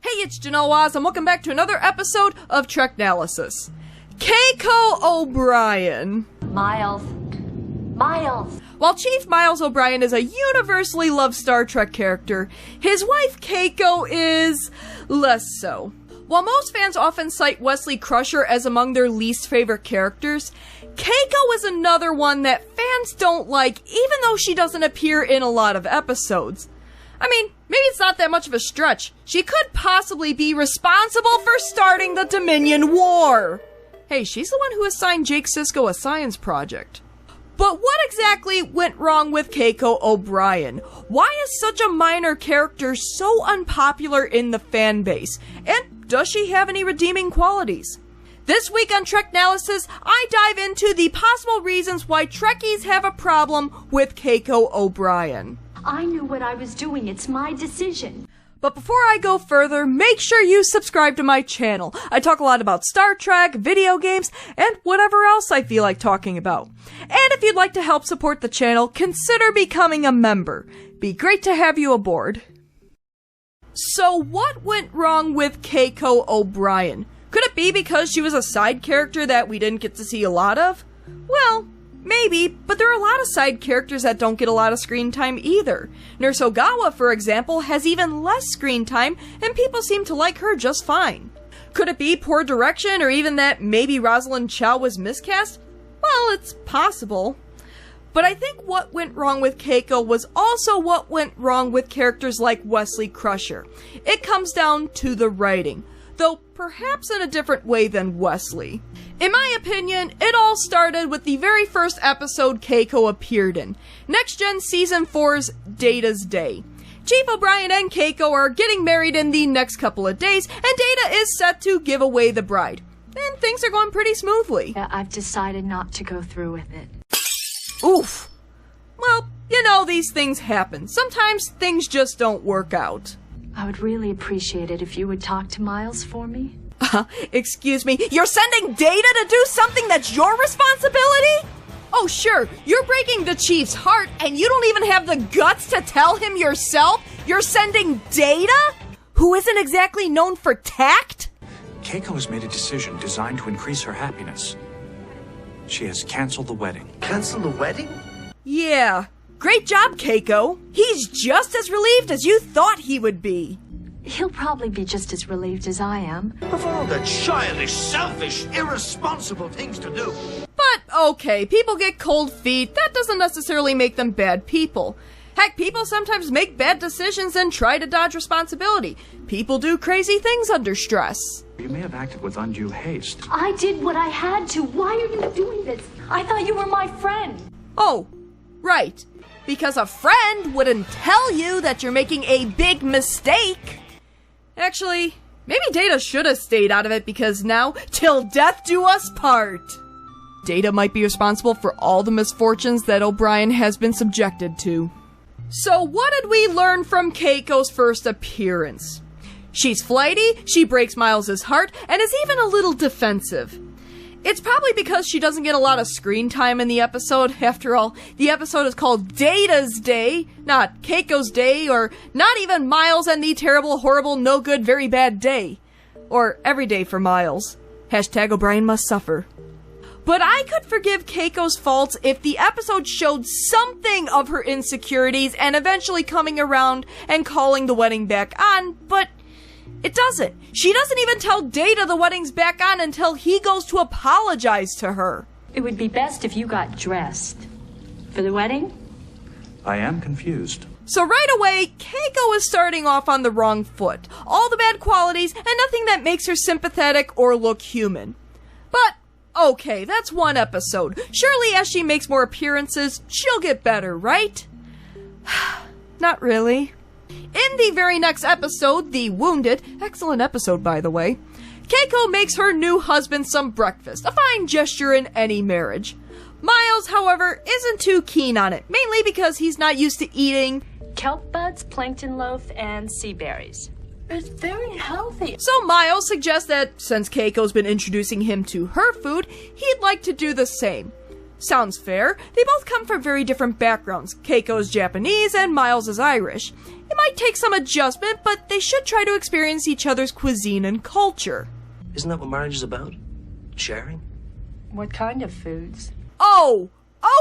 Hey, it's Janelle Waz, and welcome back to another episode of Treknalysis. Keiko O'Brien. Miles. While Chief Miles O'Brien is a universally loved Star Trek character, his wife Keiko is less so. While most fans often cite Wesley Crusher as among their least favorite characters, Keiko is another one that fans don't like, even though she doesn't appear in a lot of episodes. I mean, maybe it's not that much of a stretch. She could possibly be responsible for starting the Dominion War. Hey, she's the one who assigned Jake Sisko a science project. But what exactly went wrong with Keiko O'Brien? Why is such a minor character so unpopular in the fan base? And does she have any redeeming qualities? This week on Treknalysis, I dive into the possible reasons why Trekkies have a problem with Keiko O'Brien. I knew what I was doing. It's my decision. But before I go further, make sure you subscribe to my channel. I talk a lot about Star Trek, video games, and whatever else I feel like talking about. And if you'd like to help support the channel, consider becoming a member. Be great to have you aboard. So what went wrong with Keiko O'Brien? Could it be because she was a side character that we didn't get to see a lot of? Well, maybe, but there are a lot of side characters that don't get a lot of screen time either. Nurse Ogawa, for example, has even less screen time, and people seem to like her just fine. Could it be poor direction, or even that maybe Rosalind Chao was miscast? Well, it's possible. But I think what went wrong with Keiko was also what went wrong with characters like Wesley Crusher. It comes down to the writing, though perhaps in a different way than Wesley. In my opinion, it all started with the very first episode Keiko appeared in, Next Gen Season 4's Data's Day. Chief O'Brien and Keiko are getting married in the next couple of days, and Data is set to give away the bride. And things are going pretty smoothly. I've decided not to go through with it. Oof. Well, you know, these things happen. Sometimes things just don't work out. I would really appreciate it if you would talk to Miles for me. Excuse me, you're sending Data to do something that's your responsibility? Oh sure, you're breaking the Chief's heart and you don't even have the guts to tell him yourself? You're sending Data? Who isn't exactly known for tact? Keiko has made a decision designed to increase her happiness. She has canceled the wedding. Cancel the wedding? Yeah. Great job, Keiko. He's just as relieved as you thought he would be. He'll probably be just as relieved as I am. Of all the childish, selfish, irresponsible things to do. But, okay, people get cold feet. That doesn't necessarily make them bad people. Heck, people sometimes make bad decisions and try to dodge responsibility. People do crazy things under stress. You may have acted with undue haste. I did what I had to. Why are you doing this? I thought you were my friend. Oh, right. Because a friend wouldn't tell you that you're making a big mistake. Actually, maybe Data should have stayed out of it because now, till death do us part. Data might be responsible for all the misfortunes that O'Brien has been subjected to. So what did we learn from Keiko's first appearance? She's flighty, she breaks Miles's heart, and is even a little defensive. It's probably because she doesn't get a lot of screen time in the episode. After all, the episode is called Data's Day, not Keiko's Day, or not even Miles and the terrible, horrible, no good, very bad day. Or every day for Miles. Hashtag O'Brien must suffer. But I could forgive Keiko's faults if the episode showed something of her insecurities and eventually coming around and calling the wedding back on, but it doesn't. She doesn't even tell Data the wedding's back on until he goes to apologize to her. It would be best if you got dressed. For the wedding? I am confused. So right away, Keiko is starting off on the wrong foot. All the bad qualities and nothing that makes her sympathetic or look human. But okay, that's one episode. Surely as she makes more appearances, she'll get better, right? Not really. In the very next episode, The Wounded, excellent episode by the way, Keiko makes her new husband some breakfast, a fine gesture in any marriage. Miles, however, isn't too keen on it, mainly because he's not used to eating Kelp buds, plankton loaf, and sea berries. It's very healthy. So Miles suggests that since Keiko's been introducing him to her food, he'd like to do the same. Sounds fair. They both come from very different backgrounds. Keiko's Japanese and Miles is Irish. It might take some adjustment, but they should try to experience each other's cuisine and culture. Isn't that what marriage is about? Sharing? What kind of foods? Oh,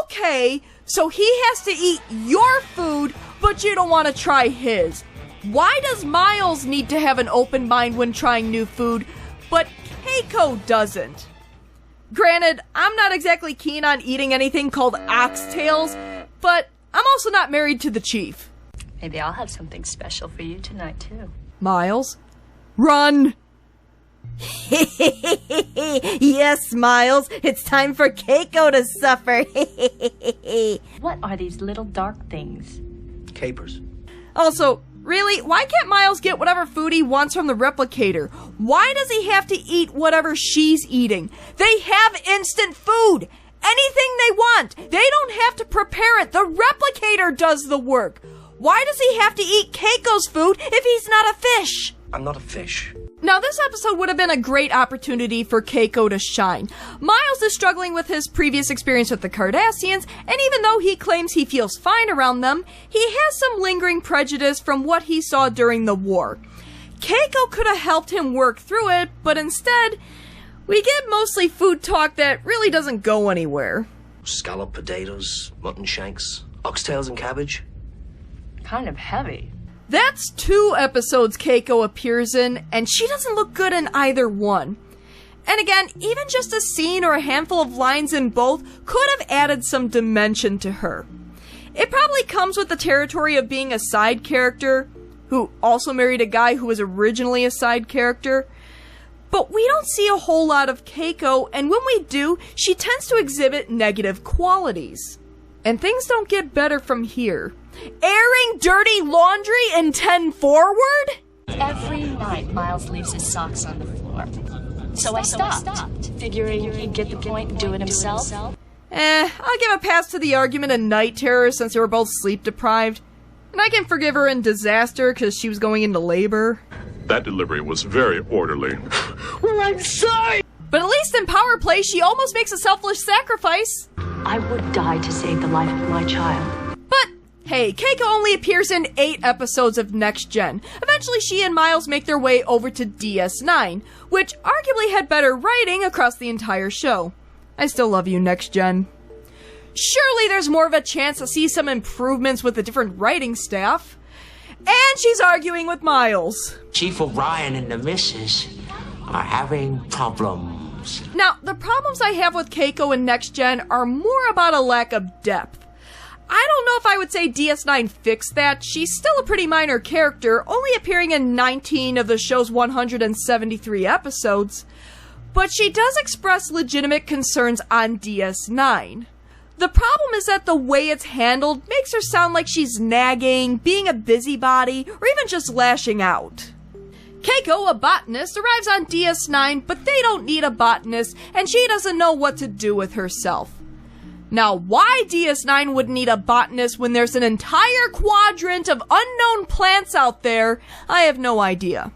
okay. So he has to eat your food, but you don't want to try his. Why does Miles need to have an open mind when trying new food, but Keiko doesn't? Granted, I'm not exactly keen on eating anything called oxtails, but I'm also not married to the chief. Maybe I'll have something special for you tonight, too. Miles, run! Yes, Miles, it's time for Keiko to suffer. What are these little dark things? Capers. Also, really, why can't Miles get whatever food he wants from the replicator? Why does he have to eat whatever she's eating? They have instant food! Anything they want! They don't have to prepare it! The replicator does the work! Why does he have to eat Keiko's food if he's not a fish? I'm not a fish. Now, this episode would have been a great opportunity for Keiko to shine. Miles is struggling with his previous experience with the Cardassians, and even though he claims he feels fine around them, he has some lingering prejudice from what he saw during the war. Keiko could have helped him work through it, but instead, we get mostly food talk that really doesn't go anywhere. Scalloped potatoes, mutton shanks, oxtails and cabbage. Kind of heavy. That's 2 episodes Keiko appears in, and she doesn't look good in either one. And again, even just a scene or a handful of lines in both could have added some dimension to her. It probably comes with the territory of being a side character, who also married a guy who was originally a side character. But we don't see a whole lot of Keiko, and when we do, she tends to exhibit negative qualities. And things don't get better from here. Airing dirty laundry in 10 forward? Every night, Miles leaves his socks on the floor. So I stopped, figuring he'd get the point and do it himself. I'll give a pass to the argument in Night Terror since they were both sleep deprived. And I can forgive her in Disaster because she was going into labor. That delivery was very orderly. Well, I'm sorry! But at least in Power Play, she almost makes a selfless sacrifice. I would die to save the life of my child. But hey, Keiko only appears in 8 episodes of Next Gen. Eventually she and Miles make their way over to DS9, which arguably had better writing across the entire show. I still love you, Next Gen. Surely there's more of a chance to see some improvements with a different writing staff. And she's arguing with Miles. Chief O'Brien and the missus are having problems. Now, the problems I have with Keiko in Next Gen are more about a lack of depth. I don't know if I would say DS9 fixed that. She's still a pretty minor character, only appearing in 19 of the show's 173 episodes. But she does express legitimate concerns on DS9. The problem is that the way it's handled makes her sound like she's nagging, being a busybody, or even just lashing out. Keiko, a botanist, arrives on DS9, but they don't need a botanist, and she doesn't know what to do with herself. Now, why DS9 would need a botanist when there's an entire quadrant of unknown plants out there, I have no idea.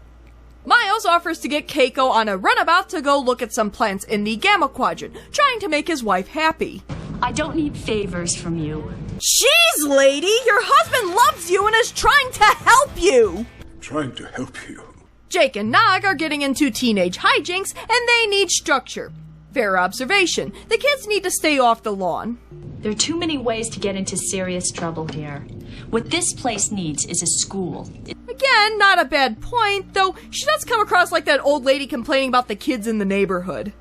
Miles offers to get Keiko on a runabout to go look at some plants in the Gamma Quadrant, trying to make his wife happy. I don't need favors from you. Jeez, lady! Your husband loves you and is trying to help you! Trying to help you. Jake and Nog are getting into teenage hijinks, and they need structure. Fair observation. The kids need to stay off the lawn. There are too many ways to get into serious trouble here. What this place needs is a school. Again, not a bad point, though she does come across like that old lady complaining about the kids in the neighborhood.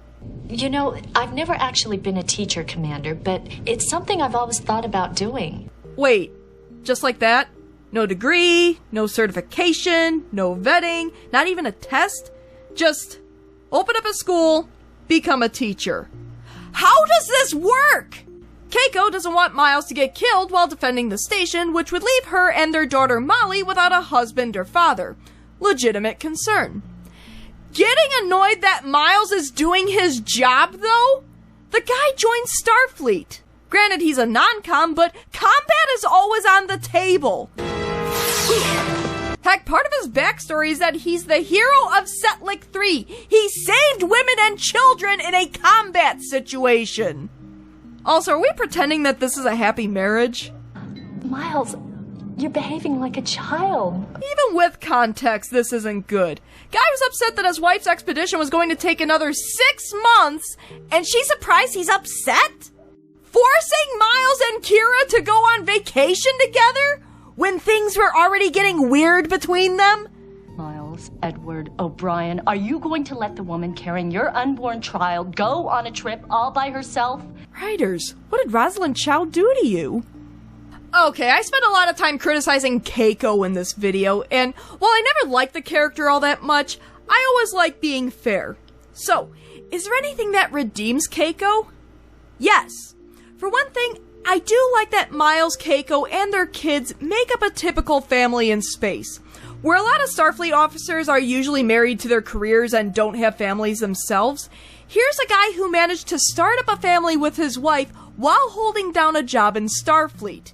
You know, I've never actually been a teacher, Commander, but it's something I've always thought about doing. Wait, just like that? No degree, no certification, no vetting, not even a test? Just open up a school, become a teacher. How does this work? Keiko doesn't want Miles to get killed while defending the station, which would leave her and their daughter Molly without a husband or father. Legitimate concern. Getting annoyed that Miles is doing his job, though? The guy joined Starfleet. Granted, he's a non-com, but combat is always on the table. Heck, part of his backstory is that he's the hero of Setlik 3. He saved women and children in a combat situation. Also, are we pretending that this is a happy marriage? Miles, you're behaving like a child. Even with context, this isn't good. Guy was upset that his wife's expedition was going to take another 6 months, And she's surprised he's upset? forcing Miles and Kira to go on vacation together when things were already getting weird between them? Miles Edward O'Brien, are you going to let the woman carrying your unborn child go on a trip all by herself? Writers, what did Rosalind Chao do to you? Okay, I spent a lot of time criticizing Keiko in this video, and while I never liked the character all that much, I always like being fair. So, is there anything that redeems Keiko? Yes. For one thing, I do like that Miles, Keiko, and their kids make up a typical family in space. Where a lot of Starfleet officers are usually married to their careers and don't have families themselves, here's a guy who managed to start up a family with his wife while holding down a job in Starfleet.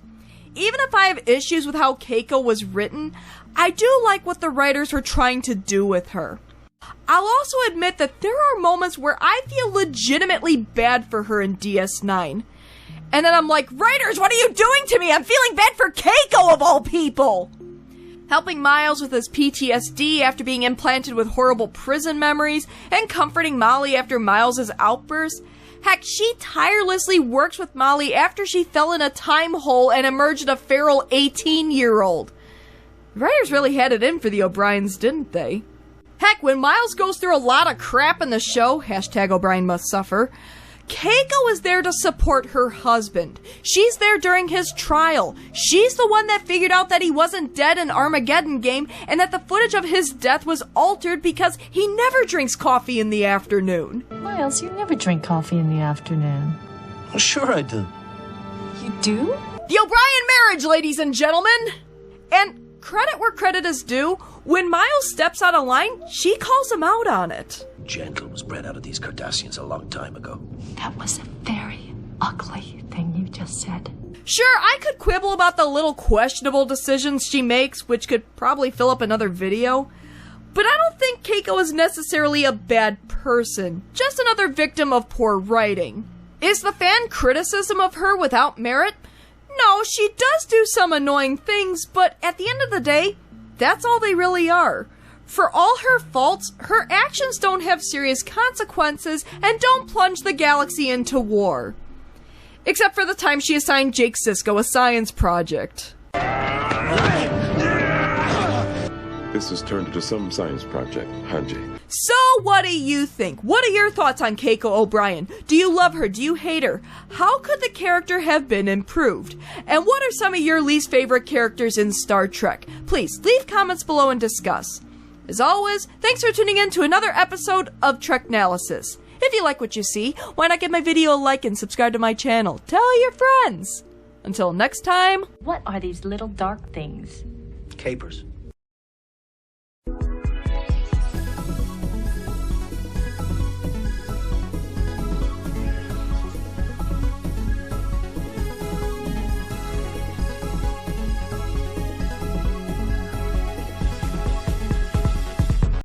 Even if I have issues with how Keiko was written, I do like what the writers were trying to do with her. I'll also admit that there are moments where I feel legitimately bad for her in DS9. And then I'm like, writers, what are you doing to me? I'm feeling bad for Keiko of all people! Helping Miles with his PTSD after being implanted with horrible prison memories, and comforting Molly after Miles' outburst. Heck, she tirelessly works with Molly after she fell in a time hole and emerged a feral 18-year-old. The writers really had it in for the O'Briens, didn't they? Heck, when Miles goes through a lot of crap in the show, #O'Brien must suffer, Keiko is there to support her husband. She's there during his trial. She's the one that figured out that he wasn't dead in Armageddon game and that the footage of his death was altered because he never drinks coffee in the afternoon. Miles, you never drink coffee in the afternoon. Well, sure I do. You do? The O'Brien marriage, ladies and gentlemen! And credit where credit is due, when Miles steps out of line, she calls him out on it. Gentle was bred out of these Cardassians a long time ago. That was a very ugly thing you just said. Sure, I could quibble about the little questionable decisions she makes, which could probably fill up another video, but I don't think Keiko is necessarily a bad person, just another victim of poor writing. Is the fan criticism of her without merit? No, she does do some annoying things, but at the end of the day, that's all they really are. For all her faults, her actions don't have serious consequences and don't plunge the galaxy into war. Except for the time she assigned Jake Sisko a science project. This has turned into some science project, Hanji. So what do you think? What are your thoughts on Keiko O'Brien? Do you love her? Do you hate her? How could the character have been improved? And what are some of your least favorite characters in Star Trek? Please leave comments below and discuss. As always, thanks for tuning in to another episode of Treknalysis. If you like what you see, why not give my video a like and subscribe to my channel? Tell your friends. Until next time. What are these little dark things? Capers.